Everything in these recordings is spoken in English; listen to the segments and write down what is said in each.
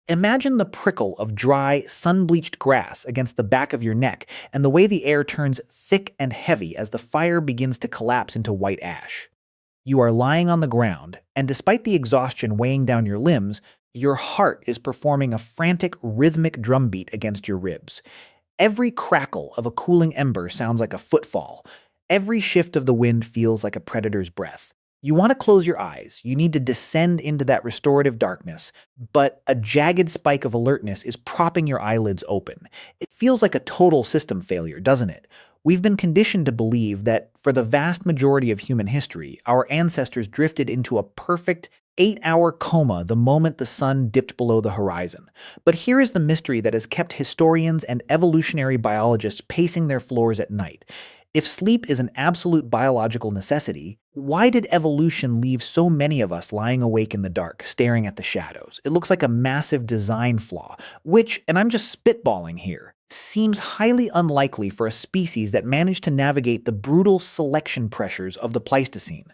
Imagine the prickle of dry, sun-bleached grass against the back of your neck and the way the air turns thick and heavy as the fire begins to collapse into white ash. You are lying on the ground, and despite the exhaustion weighing down your limbs, your heart is performing a frantic, rhythmic drumbeat against your ribs. Every crackle of a cooling ember sounds like a footfall. Every shift of the wind feels like a predator's breath. You want to close your eyes. You need to descend into that restorative darkness, but a jagged spike of alertness is propping your eyelids open. It feels like a total system failure, doesn't it? We've been conditioned to believe that for the vast majority of human history, our ancestors drifted into a perfect 8-hour coma the moment the sun dipped below the horizon. But here is the mystery that has kept historians and evolutionary biologists pacing their floors at night. If sleep is an absolute biological necessity, why did evolution leave so many of us lying awake in the dark, staring at the shadows? It looks like a massive design flaw, which, and I'm just spitballing here, seems highly unlikely for a species that managed to navigate the brutal selection pressures of the Pleistocene.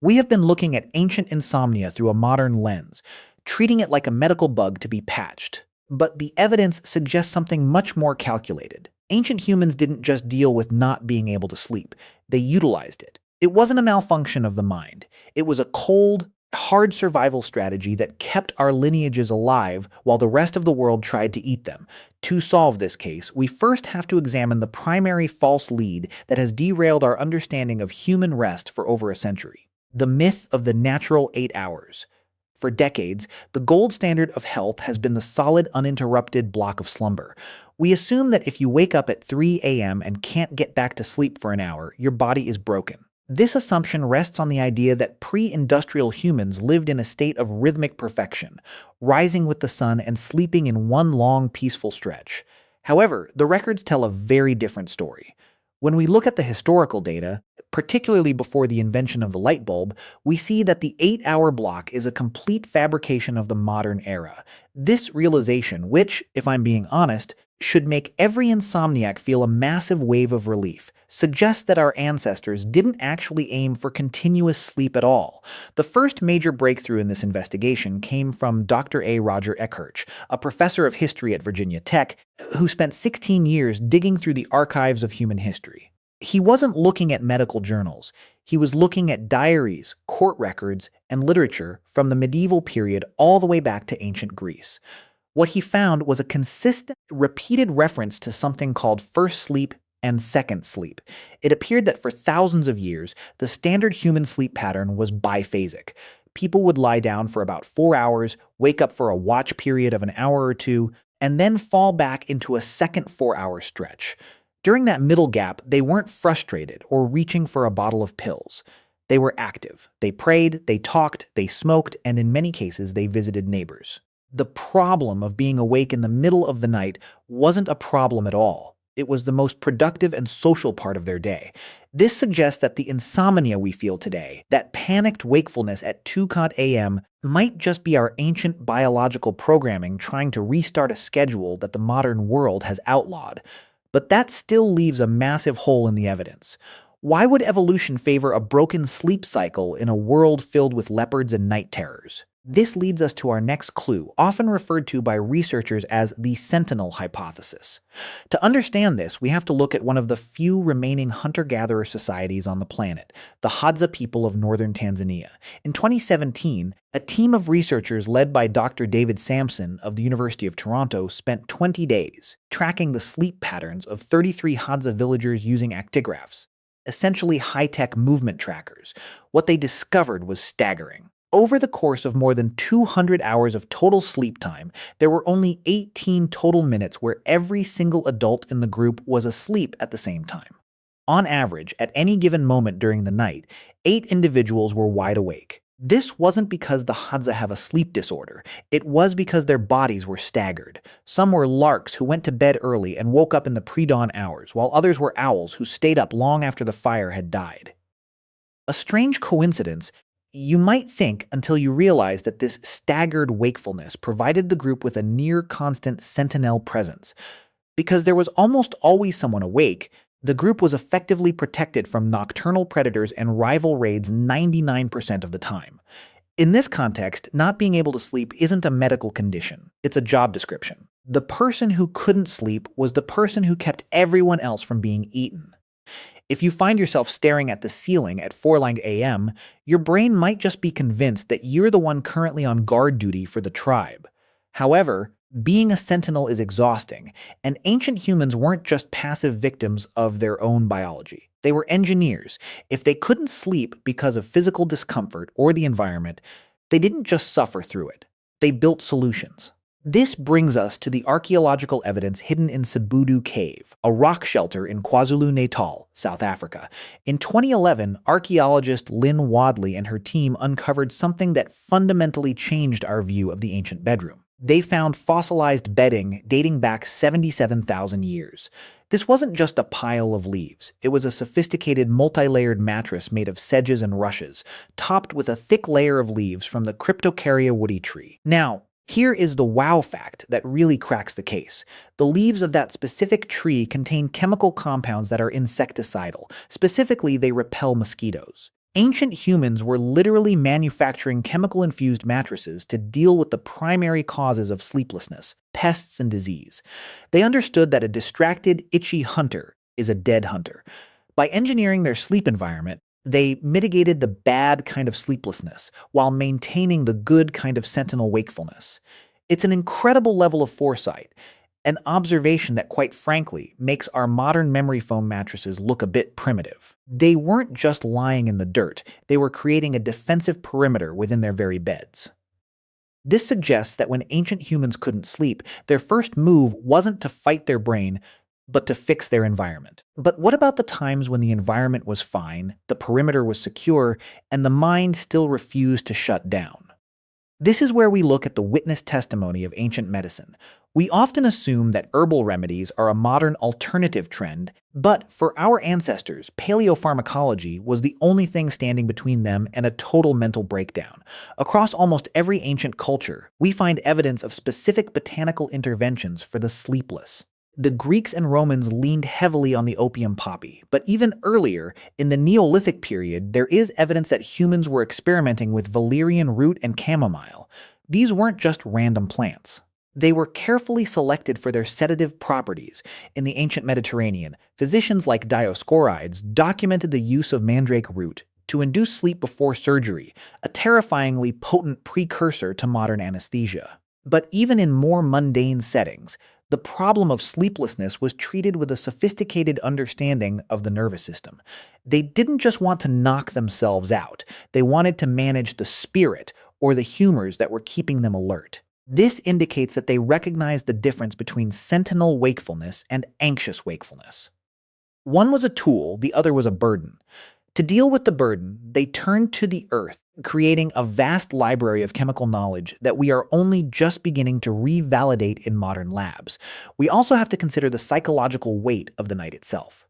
We have been looking at ancient insomnia through a modern lens, treating it like a medical bug to be patched. But the evidence suggests something much more calculated. Ancient humans didn't just deal with not being able to sleep, they utilized it. It wasn't a malfunction of the mind. It was a cold, hard survival strategy that kept our lineages alive while the rest of the world tried to eat them. To solve this case, we first have to examine the primary false lead that has derailed our understanding of human rest for over a century. The myth of the natural 8 hours. For decades, the gold standard of health has been the solid, uninterrupted block of slumber. We assume that if you wake up at 3 a.m. and can't get back to sleep for an hour, your body is broken. This assumption rests on the idea that pre-industrial humans lived in a state of rhythmic perfection, rising with the sun and sleeping in one long, peaceful stretch. However, the records tell a very different story. When we look at the historical data, particularly before the invention of the light bulb, we see that the 8-hour block is a complete fabrication of the modern era. This realization, which, if I'm being honest, should make every insomniac feel a massive wave of relief, suggests that our ancestors didn't actually aim for continuous sleep at all. The first major breakthrough in this investigation came from Dr. A. Roger Eckhurch, a professor of history at Virginia Tech, who spent 16 years digging through the archives of human history. He wasn't looking at medical journals. He was looking at diaries, court records, and literature from the medieval period all the way back to ancient Greece. What he found was a consistent, repeated reference to something called first sleep and second sleep. It appeared that for thousands of years, the standard human sleep pattern was biphasic. People would lie down for about 4 hours, wake up for a watch period of an hour or two, and then fall back into a second 4-hour stretch. During that middle gap, they weren't frustrated or reaching for a bottle of pills. They were active. They prayed, they talked, they smoked, and in many cases, they visited neighbors. The problem of being awake in the middle of the night wasn't a problem at all. It was the most productive and social part of their day. This suggests that the insomnia we feel today, that panicked wakefulness at 2 a.m., might just be our ancient biological programming trying to restart a schedule that the modern world has outlawed. But that still leaves a massive hole in the evidence. Why would evolution favor a broken sleep cycle in a world filled with leopards and night terrors? This leads us to our next clue, often referred to by researchers as the sentinel hypothesis. To understand this, we have to look at one of the few remaining hunter-gatherer societies on the planet, the Hadza people of northern Tanzania. In 2017, a team of researchers led by Dr. David Sampson of the University of Toronto spent 20 days tracking the sleep patterns of 33 Hadza villagers using actigraphs, essentially high-tech movement trackers. What they discovered was staggering. Over the course of more than 200 hours of total sleep time, there were only 18 total minutes where every single adult in the group was asleep at the same time. On average, at any given moment during the night, 8 individuals were wide awake. This wasn't because the Hadza have a sleep disorder. It was because their bodies were staggered. Some were larks who went to bed early and woke up in the pre-dawn hours, while others were owls who stayed up long after the fire had died. A strange coincidence, you might think, until you realize that this staggered wakefulness provided the group with a near-constant sentinel presence. Because there was almost always someone awake, the group was effectively protected from nocturnal predators and rival raids 99% of the time. In this context, not being able to sleep isn't a medical condition, it's a job description. The person who couldn't sleep was the person who kept everyone else from being eaten. If you find yourself staring at the ceiling at 4 a.m., your brain might just be convinced that you're the one currently on guard duty for the tribe. However, being a sentinel is exhausting, and ancient humans weren't just passive victims of their own biology. They were engineers. If they couldn't sleep because of physical discomfort or the environment, they didn't just suffer through it. They built solutions. This brings us to the archaeological evidence hidden in Sibudu Cave, a rock shelter in KwaZulu-Natal, South Africa. In 2011, archaeologist Lynn Wadley and her team uncovered something that fundamentally changed our view of the ancient bedroom. They found fossilized bedding dating back 77,000 years. This wasn't just a pile of leaves. It was a sophisticated multi-layered mattress made of sedges and rushes, topped with a thick layer of leaves from the Cryptocarya woody tree. Now, here is the wow fact that really cracks the case. The leaves of that specific tree contain chemical compounds that are insecticidal. Specifically, they repel mosquitoes. Ancient humans were literally manufacturing chemical-infused mattresses to deal with the primary causes of sleeplessness, pests, and disease. They understood that a distracted, itchy hunter is a dead hunter. By engineering their sleep environment, they mitigated the bad kind of sleeplessness while maintaining the good kind of sentinel wakefulness. It's an incredible level of foresight, an observation that, quite frankly, makes our modern memory foam mattresses look a bit primitive. They weren't just lying in the dirt, they were creating a defensive perimeter within their very beds. This suggests that when ancient humans couldn't sleep, their first move wasn't to fight their brain, but to fix their environment. But what about the times when the environment was fine, the perimeter was secure, and the mind still refused to shut down? This is where we look at the witness testimony of ancient medicine. We often assume that herbal remedies are a modern alternative trend, but for our ancestors, paleopharmacology was the only thing standing between them and a total mental breakdown. Across almost every ancient culture, we find evidence of specific botanical interventions for the sleepless. The Greeks and Romans leaned heavily on the opium poppy, but even earlier, in the Neolithic period, there is evidence that humans were experimenting with valerian root and chamomile. These weren't just random plants. They were carefully selected for their sedative properties. In the ancient Mediterranean, physicians like Dioscorides documented the use of mandrake root to induce sleep before surgery, a terrifyingly potent precursor to modern anesthesia. But even in more mundane settings, the problem of sleeplessness was treated with a sophisticated understanding of the nervous system. They didn't just want to knock themselves out, they wanted to manage the spirit or the humors that were keeping them alert. This indicates that they recognized the difference between sentinel wakefulness and anxious wakefulness. One was a tool, the other was a burden. To deal with the burden, they turned to the earth, creating a vast library of chemical knowledge that we are only just beginning to revalidate in modern labs. We also have to consider the psychological weight of the night itself.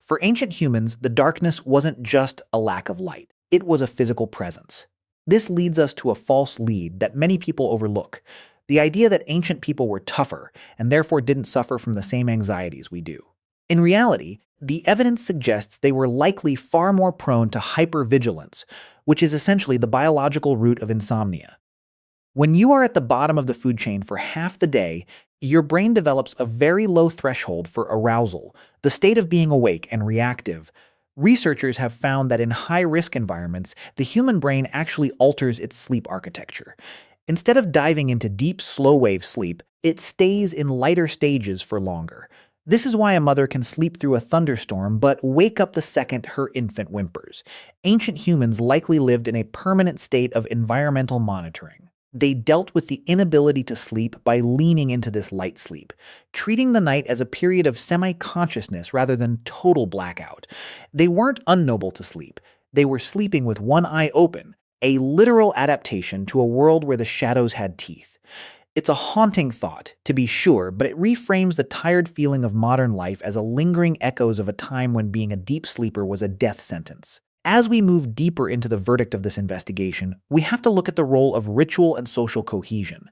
For ancient humans, the darkness wasn't just a lack of light. It was a physical presence. This leads us to a false lead that many people overlook: the idea that ancient people were tougher and therefore didn't suffer from the same anxieties we do. In reality, the evidence suggests they were likely far more prone to hypervigilance, which is essentially the biological root of insomnia. When you are at the bottom of the food chain for half the day, your brain develops a very low threshold for arousal, the state of being awake and reactive. Researchers have found that in high-risk environments, the human brain actually alters its sleep architecture. Instead of diving into deep, slow-wave sleep, it stays in lighter stages for longer. This is why a mother can sleep through a thunderstorm but wake up the second her infant whimpers. Ancient humans likely lived in a permanent state of environmental monitoring. They dealt with the inability to sleep by leaning into this light sleep, treating the night as a period of semi-consciousness rather than total blackout. They weren't unnoble to sleep. They were sleeping with one eye open, a literal adaptation to a world where the shadows had teeth. It's a haunting thought, to be sure, but it reframes the tired feeling of modern life as a lingering echoes of a time when being a deep sleeper was a death sentence. As we move deeper into the verdict of this investigation, we have to look at the role of ritual and social cohesion.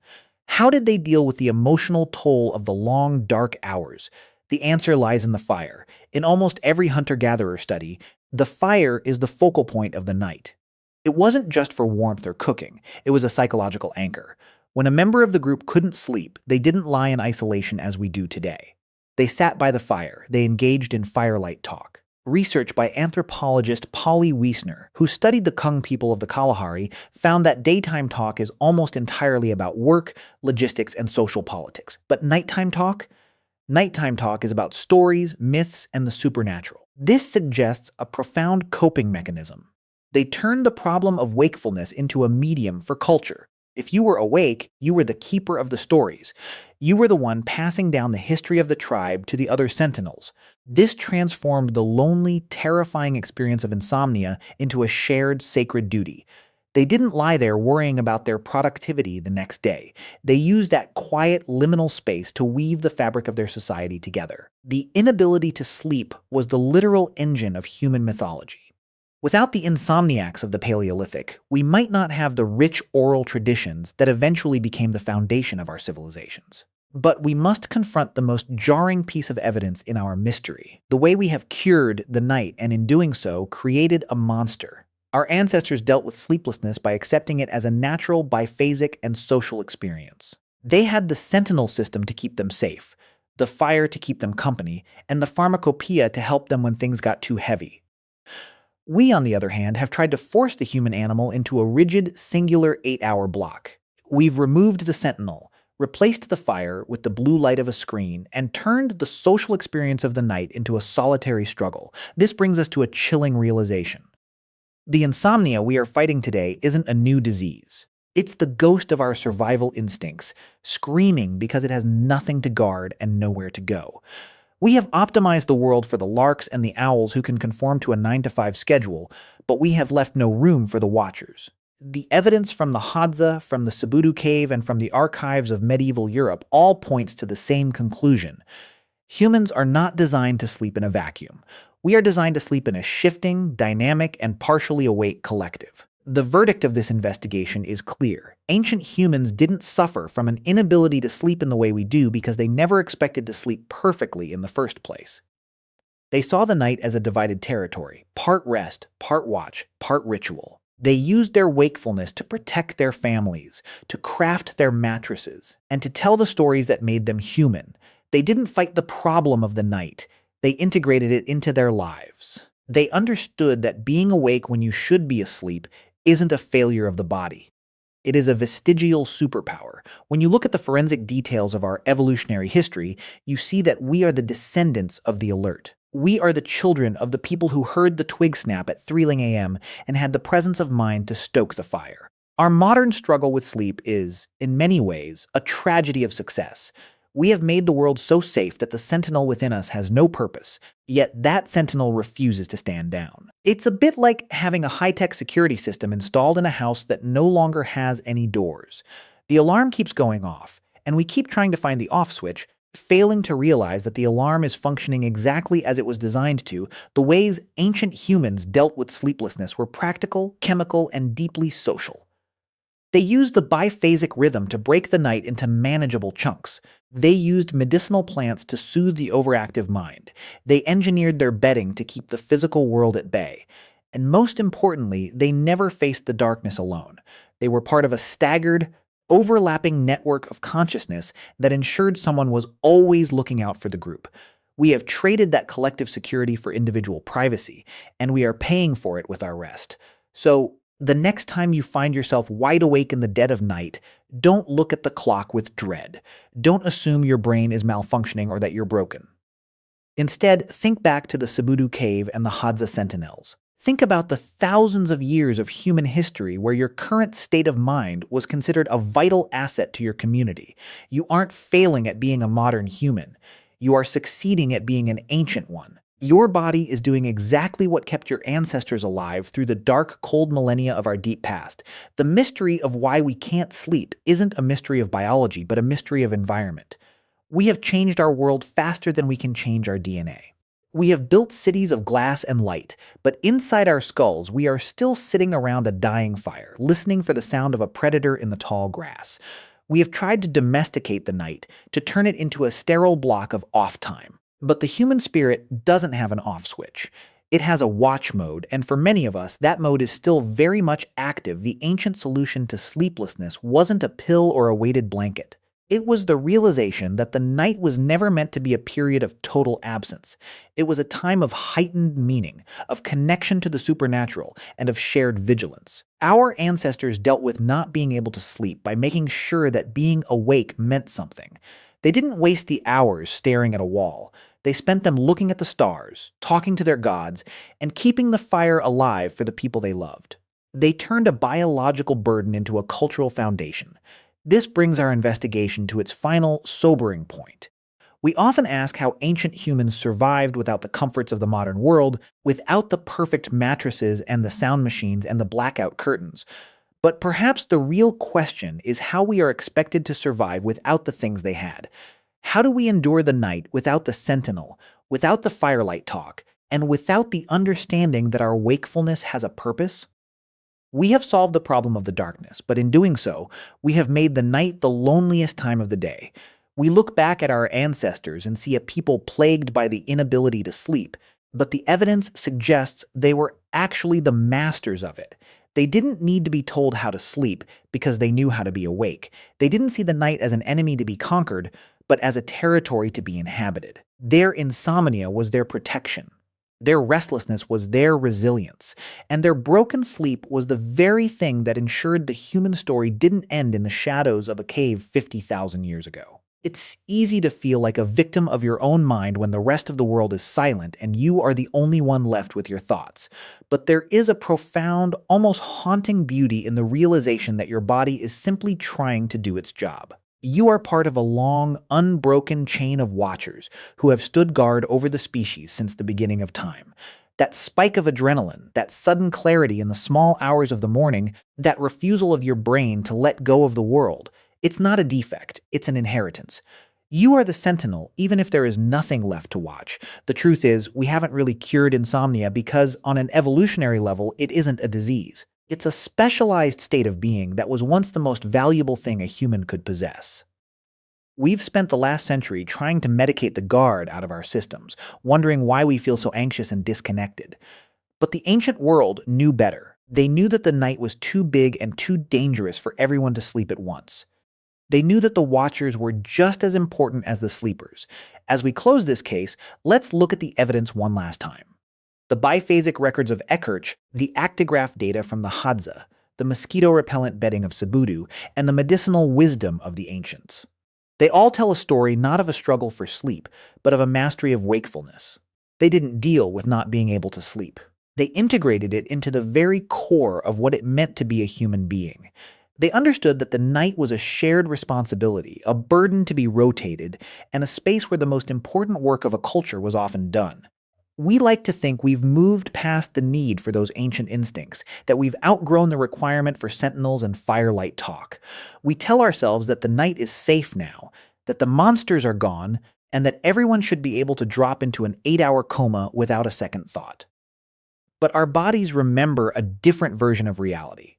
How did they deal with the emotional toll of the long, dark hours? The answer lies in the fire. In almost every hunter-gatherer study, the fire is the focal point of the night. It wasn't just for warmth or cooking, it was a psychological anchor. When a member of the group couldn't sleep, they didn't lie in isolation as we do today. They sat by the fire, they engaged in firelight talk. Research by anthropologist Polly Wiesner, who studied the Kung people of the Kalahari, found that daytime talk is almost entirely about work, logistics, and social politics. But nighttime talk? Nighttime talk is about stories, myths, and the supernatural. This suggests a profound coping mechanism. They turned the problem of wakefulness into a medium for culture. If you were awake, you were the keeper of the stories. You were the one passing down the history of the tribe to the other sentinels. This transformed the lonely, terrifying experience of insomnia into a shared, sacred duty. They didn't lie there worrying about their productivity the next day. They used that quiet, liminal space to weave the fabric of their society together. The inability to sleep was the literal engine of human mythology. Without the insomniacs of the Paleolithic, we might not have the rich oral traditions that eventually became the foundation of our civilizations. But we must confront the most jarring piece of evidence in our mystery, the way we have cured the night and in doing so created a monster. Our ancestors dealt with sleeplessness by accepting it as a natural, biphasic, and social experience. They had the sentinel system to keep them safe, the fire to keep them company, and the pharmacopoeia to help them when things got too heavy. We, on the other hand, have tried to force the human animal into a rigid, singular 8-hour block. We've removed the sentinel, replaced the fire with the blue light of a screen, and turned the social experience of the night into a solitary struggle. This brings us to a chilling realization. The insomnia we are fighting today isn't a new disease. It's the ghost of our survival instincts, screaming because it has nothing to guard and nowhere to go. We have optimized the world for the larks and the owls who can conform to a 9-to-5 schedule, but we have left no room for the watchers. The evidence from the Hadza, from the Sabudu cave, and from the archives of medieval Europe all points to the same conclusion. Humans are not designed to sleep in a vacuum. We are designed to sleep in a shifting, dynamic, and partially awake collective. The verdict of this investigation is clear. Ancient humans didn't suffer from an inability to sleep in the way we do because they never expected to sleep perfectly in the first place. They saw the night as a divided territory, part rest, part watch, part ritual. They used their wakefulness to protect their families, to craft their mattresses, and to tell the stories that made them human. They didn't fight the problem of the night. They integrated it into their lives. They understood that being awake when you should be asleep isn't a failure of the body. It is a vestigial superpower. When you look at the forensic details of our evolutionary history, you see that we are the descendants of the alert. We are the children of the people who heard the twig snap at 3 a.m. and had the presence of mind to stoke the fire. Our modern struggle with sleep is, in many ways, a tragedy of success. We have made the world so safe that the sentinel within us has no purpose, yet that sentinel refuses to stand down. It's a bit like having a high-tech security system installed in a house that no longer has any doors. The alarm keeps going off, and we keep trying to find the off switch, failing to realize that the alarm is functioning exactly as it was designed to. The ways ancient humans dealt with sleeplessness were practical, chemical, and deeply social. They used the biphasic rhythm to break the night into manageable chunks. They used medicinal plants to soothe the overactive mind. They engineered their bedding to keep the physical world at bay. And most importantly, they never faced the darkness alone. They were part of a staggered, overlapping network of consciousness that ensured someone was always looking out for the group. We have traded that collective security for individual privacy, and we are paying for it with our rest. So, the next time you find yourself wide awake in the dead of night, don't look at the clock with dread. Don't assume your brain is malfunctioning or that you're broken. Instead, think back to the Sabudu cave and the Hadza sentinels. Think about the thousands of years of human history where your current state of mind was considered a vital asset to your community. You aren't failing at being a modern human. You are succeeding at being an ancient one. Your body is doing exactly what kept your ancestors alive through the dark, cold millennia of our deep past. The mystery of why we can't sleep isn't a mystery of biology, but a mystery of environment. We have changed our world faster than we can change our DNA. We have built cities of glass and light, but inside our skulls, we are still sitting around a dying fire, listening for the sound of a predator in the tall grass. We have tried to domesticate the night, to turn it into a sterile block of off time. But the human spirit doesn't have an off switch. It has a watch mode, and for many of us, that mode is still very much active. The ancient solution to sleeplessness wasn't a pill or a weighted blanket. It was the realization that the night was never meant to be a period of total absence. It was a time of heightened meaning, of connection to the supernatural, and of shared vigilance. Our ancestors dealt with not being able to sleep by making sure that being awake meant something. They didn't waste the hours staring at a wall. They spent them looking at the stars, talking to their gods, and keeping the fire alive for the people they loved. They turned a biological burden into a cultural foundation. This brings our investigation to its final, sobering point. We often ask how ancient humans survived without the comforts of the modern world, without the perfect mattresses and the sound machines and the blackout curtains. But perhaps the real question is how we are expected to survive without the things they had. How do we endure the night without the sentinel, without the firelight talk, and without the understanding that our wakefulness has a purpose? We have solved the problem of the darkness, but in doing so, we have made the night the loneliest time of the day. We look back at our ancestors and see a people plagued by the inability to sleep, but the evidence suggests they were actually the masters of it. They didn't need to be told how to sleep because they knew how to be awake. They didn't see the night as an enemy to be conquered, but as a territory to be inhabited. Their insomnia was their protection. Their restlessness was their resilience, and their broken sleep was the very thing that ensured the human story didn't end in the shadows of a cave 50,000 years ago. It's easy to feel like a victim of your own mind when the rest of the world is silent and you are the only one left with your thoughts. But there is a profound, almost haunting beauty in the realization that your body is simply trying to do its job. You are part of a long, unbroken chain of watchers who have stood guard over the species since the beginning of time. That spike of adrenaline, that sudden clarity in the small hours of the morning, that refusal of your brain to let go of the world, it's not a defect, it's an inheritance. You are the sentinel, even if there is nothing left to watch. The truth is, we haven't really cured insomnia because, on an evolutionary level, it isn't a disease. It's a specialized state of being that was once the most valuable thing a human could possess. We've spent the last century trying to medicate the guard out of our systems, wondering why we feel so anxious and disconnected. But the ancient world knew better. They knew that the night was too big and too dangerous for everyone to sleep at once. They knew that the watchers were just as important as the sleepers. As we close this case, let's look at the evidence one last time. The biphasic records of Eckerch, the actigraph data from the Hadza, the mosquito-repellent bedding of Cebudu, and the medicinal wisdom of the ancients. They all tell a story not of a struggle for sleep, but of a mastery of wakefulness. They didn't deal with not being able to sleep. They integrated it into the very core of what it meant to be a human being. They understood that the night was a shared responsibility, a burden to be rotated, and a space where the most important work of a culture was often done. We like to think we've moved past the need for those ancient instincts, that we've outgrown the requirement for sentinels and firelight talk. We tell ourselves that the night is safe now, that the monsters are gone, and that everyone should be able to drop into an 8-hour coma without a second thought. But our bodies remember a different version of reality.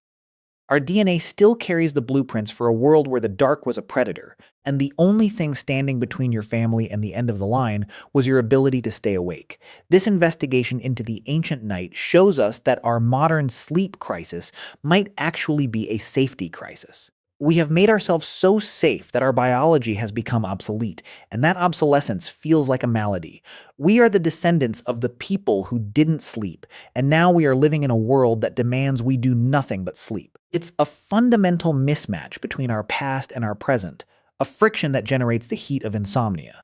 Our DNA still carries the blueprints for a world where the dark was a predator, and the only thing standing between your family and the end of the line was your ability to stay awake. This investigation into the ancient night shows us that our modern sleep crisis might actually be a safety crisis. We have made ourselves so safe that our biology has become obsolete, and that obsolescence feels like a malady. We are the descendants of the people who didn't sleep, and now we are living in a world that demands we do nothing but sleep. It's a fundamental mismatch between our past and our present, a friction that generates the heat of insomnia.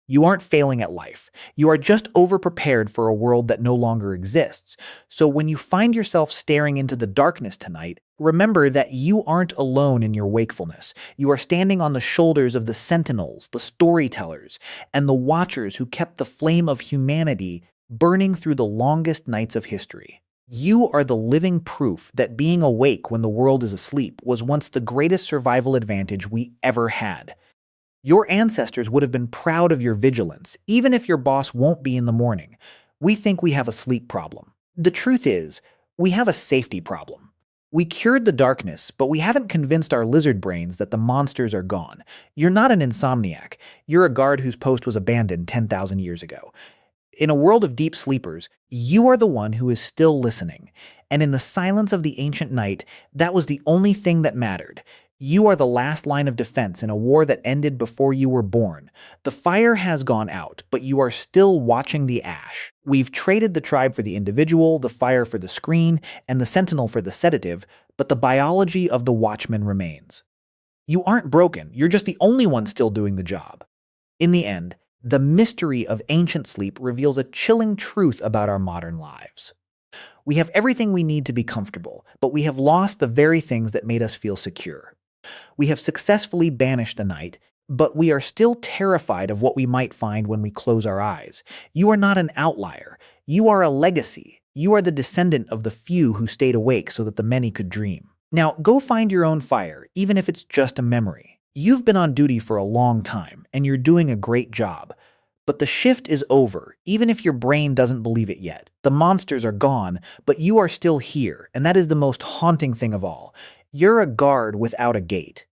You aren't failing at life. You are just overprepared for a world that no longer exists. So when you find yourself staring into the darkness tonight, remember that you aren't alone in your wakefulness. You are standing on the shoulders of the sentinels, the storytellers, and the watchers who kept the flame of humanity burning through the longest nights of history. You are the living proof that being awake when the world is asleep was once the greatest survival advantage we ever had. Your ancestors would have been proud of your vigilance, even if your boss won't be in the morning. We think we have a sleep problem. The truth is, we have a safety problem. We cured the darkness, but we haven't convinced our lizard brains that the monsters are gone. You're not an insomniac. You're a guard whose post was abandoned 10,000 years ago. In a world of deep sleepers, you are the one who is still listening. And in the silence of the ancient night, that was the only thing that mattered. You are the last line of defense in a war that ended before you were born. The fire has gone out, but you are still watching the ash. We've traded the tribe for the individual, the fire for the screen, and the sentinel for the sedative, but the biology of the watchman remains. You aren't broken, you're just the only one still doing the job. In the end, the mystery of ancient sleep reveals a chilling truth about our modern lives. We have everything we need to be comfortable, but we have lost the very things that made us feel secure. We have successfully banished the night, but we are still terrified of what we might find when we close our eyes. You are not an outlier. You are a legacy. You are the descendant of the few who stayed awake so that the many could dream. Now, go find your own fire, even if it's just a memory. You've been on duty for a long time, and you're doing a great job. But the shift is over, even if your brain doesn't believe it yet. The monsters are gone, but you are still here, and that is the most haunting thing of all. You're a guard without a gate.